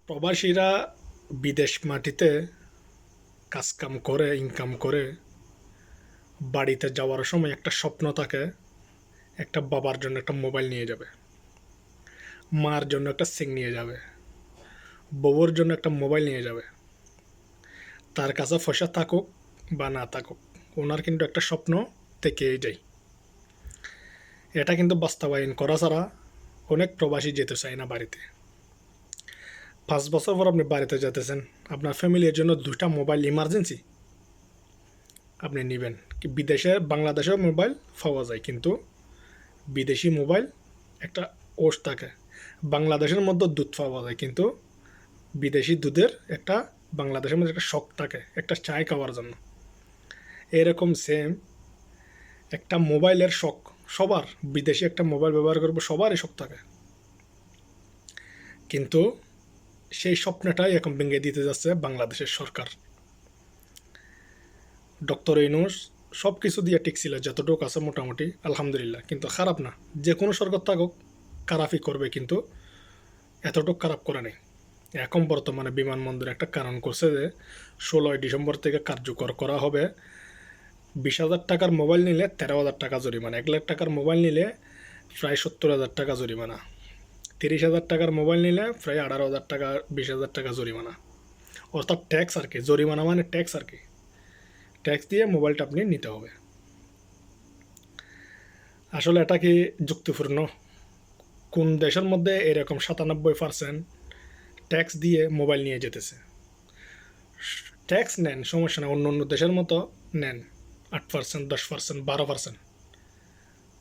প্রবাসীরা বিদেশ মাটিতে কাজকাম করে ইনকাম করে বাড়িতে যাওয়ার সময় একটা স্বপ্ন থাকে, একটা বাবার জন্য একটা মোবাইল নিয়ে যাবে, মার জন্য একটা সিং নিয়ে যাবে, বউর জন্য একটা মোবাইল নিয়ে যাবে। তার কাছে পয়সা থাকুক বা না থাকুক, ওনার কিন্তু একটা স্বপ্ন থেকেই যায়। এটা কিন্তু বাস্তবায়ন করা ছাড়া অনেক প্রবাসী যেতে চায় না বাড়িতে। 5 বছর পর আপনি বাড়িতে যেতেছেন, আপনার ফ্যামিলির জন্য 2টা মোবাইল ইমার্জেন্সি আপনি নেবেন। বিদেশে বাংলাদেশেও মোবাইল পাওয়া যায়, কিন্তু বিদেশি মোবাইল একটা ওষ থাকে। বাংলাদেশের মধ্যে দুধ পাওয়া যায়, কিন্তু বিদেশি দুধের একটা বাংলাদেশের মধ্যে একটা শখ থাকে একটা চায় খাওয়ার জন্য। এরকম সেম একটা মোবাইলের শখ সবার, বিদেশি একটা মোবাইল ব্যবহার করবো সবারই শখ থাকে। কিন্তু সেই স্বপ্নটাই এখন ভেঙে দিতে যাচ্ছে বাংলাদেশের সরকার। ডক্টর ইউনূস সব কিছু দিয়ে ঠিক ছিল, যতটুকু আছে মোটামুটি আলহামদুলিল্লাহ, কিন্তু খারাপ না। যে কোনো সরকার থাকুক খারাপই করবে, কিন্তু এতটুকু খারাপ করে নেই। এখন বর্তমানে বিমানবন্দরে একটা কারণ করছে যে 16ই ডিসেম্বর থেকে কার্যকর করা হবে। 20,000 টাকার মোবাইল নিলে 13,000 টাকা জরিমানা, 1 লাখ টাকার মোবাইল নিলে প্রায় 70,000 টাকা জরিমানা, 30,000 টাকার মোবাইল নিলে প্রায় 18,000 টাকা, 20,000 টাকা জরিমানা। অর্থাৎ ট্যাক্স আর কি, জরিমানা মানে ট্যাক্স আর কি। ট্যাক্স দিয়ে মোবাইলটা আপনি নিতে হবে। আসলে এটা কি যুক্তিপূর্ণ? কোন দেশের মধ্যে এরকম 97% ট্যাক্স দিয়ে মোবাইল নিয়ে যেতেছে? ট্যাক্স নেন, সমস্যা না, অন্য অন্য দেশের মতো নেন, 8%, 10%, 12%,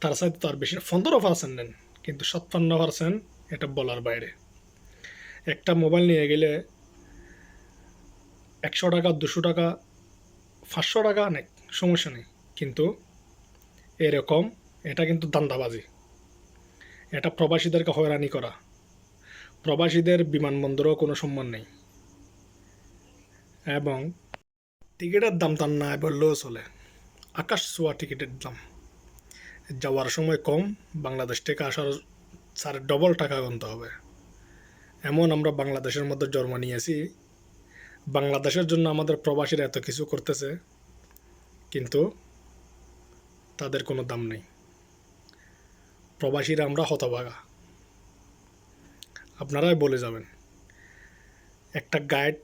তার সাথে তো আর বেশি 15% নেন, কিন্তু 57% এটা বলার বাইরে। একটা মোবাইল নিয়ে গেলে 100 টাকা, 200 টাকা, 500 টাকা নেই, সমস্যা নেই, কিন্তু এরকম এটা কিন্তু দান্দাবাজি। এটা প্রবাসীদেরকে হয়রানি করা। প্রবাসীদের বিমানবন্দরেও কোনো সম্মান নেই, এবং টিকিটের দাম তার না বললেও চলে। আকাশ ছোঁয়া টিকিটের দাম। যাওয়ার সময় কম, বাংলাদেশ থেকে আসার 4 ডবল টাকা গুনতে হবে। এমন আমরা বাংলাদেশের মধ্যে জন্ম নিয়েছি, বাংলাদেশের জন্য আমাদের প্রবাসীরা এত কিছু করতেছে, কিন্তু তাদের কোনো দাম নেই। প্রবাসীরা আমরা হতভাগা। আপনারাই বলে যাবেন, একটা গাইড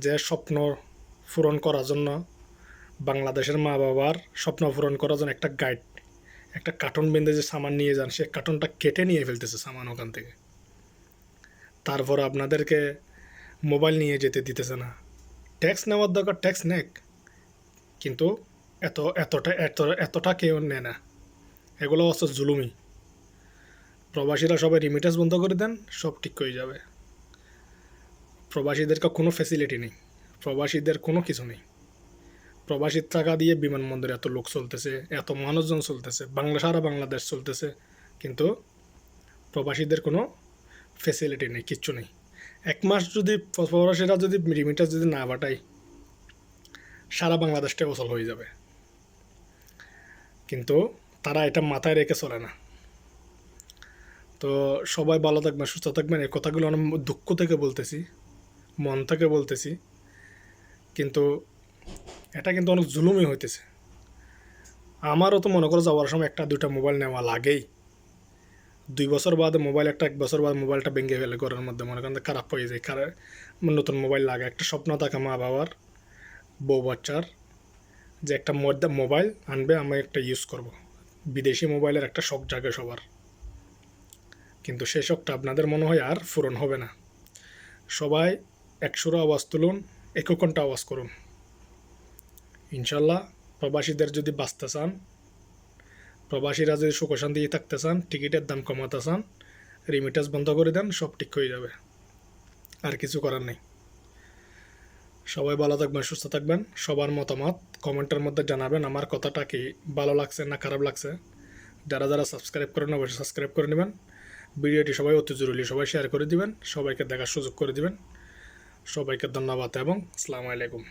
যে স্বপ্ন পূরণ করার জন্য, বাংলাদেশের মা বাবার স্বপ্ন পূরণ করার জন্য একটা গাইড, একটা কার্টুন বেঁধে যে সামান নিয়ে যান, সে কার্টুনটা কেটে নিয়ে ফেলতেছে সামান ওখান থেকে। তারপর আপনাদেরকে মোবাইল নিয়ে যেতে দিতেছে না। ট্যাক্স নেওয়ার দরকার, ট্যাক্স নেক, কিন্তু এতটা কেউ নেয় না। এগুলো হচ্ছে জুলুমি। প্রবাসীরা সবাই রিমিটেন্স বন্ধ করে দেন, সব ঠিক হয়ে যাবে। প্রবাসীদেরকে কোনো ফ্যাসিলিটি নেই, প্রবাসীদের কোনো কিছু নেই। প্রবাসীর টাকা দিয়ে বিমানবন্দরে এত লোক চলতেছে, এত মানুষজন চলতেছে, সারা বাংলাদেশ চলতেছে, কিন্তু প্রবাসীদের কোনো ফ্যাসিলিটি নেই, কিচ্ছু নেই। 1 মাস যদি প্রবাসীরা যদি রিমিটেন্স যদি না পাঠায়, সারা বাংলাদেশটা অচল হয়ে যাবে। কিন্তু তারা এটা মাথায় রেখে চলে না। তো সবাই ভালো থাকবেন, সুস্থ থাকবেন। এই কথাগুলো অনেক দুঃখ থেকে বলতেছি, মন থেকে বলতেছি, কিন্তু এটা কিন্তু অনেক জুলুমই হইতেছে। আমারও তো মনে করো যাওয়ার সময় 1-2টা মোবাইল নেওয়া লাগেই। 2 বছর বাদে মোবাইল, 1 বছর বাদ মোবাইলটা ভেঙে ফেলে ঘরের মধ্যে, মনে করেন খারাপ হয়ে যায়, নতুন মোবাইল লাগে। একটা স্বপ্ন থাকে মা বাবার, বউ বাচ্চার, যে একটা মোবাইল আনবে, আমি একটা ইউজ করব। বিদেশি মোবাইলের একটা শখ জাগে সবার, কিন্তু সেই শখটা আপনাদের মনে হয় আর পূরণ হবে না। সবাই 100 আওয়াজ তুলুন, 1 আওয়াজ করুন। ইনশাল্লাহ প্রবাসীদের যদি বাঁচতে চান, প্রবাসীরা যদি সুখ শান্তি থাকতে চান, টিকিটের দাম কমাতে চান, রিমিটেন্স বন্ধ করে দেন, সব ঠিক হয়ে যাবে। আর কিছু করার নেই। সবাই ভালো থাকবেন, সুস্থ থাকবেন। সবার মতামত কমেন্টের মধ্যে জানাবেন, আমার কথাটা কি ভালো লাগছে না খারাপ লাগছে। যারা যারা সাবস্ক্রাইব করেন অবশ্যই সাবস্ক্রাইব করে নেবেন। ভিডিওটি সবাই অতি জরুরি, সবাই শেয়ার করে দিবেন, সবাইকে দেখার সুযোগ করে দিবেন। সবাইকে ধন্যবাদ এবং আসসালামু আলাইকুম।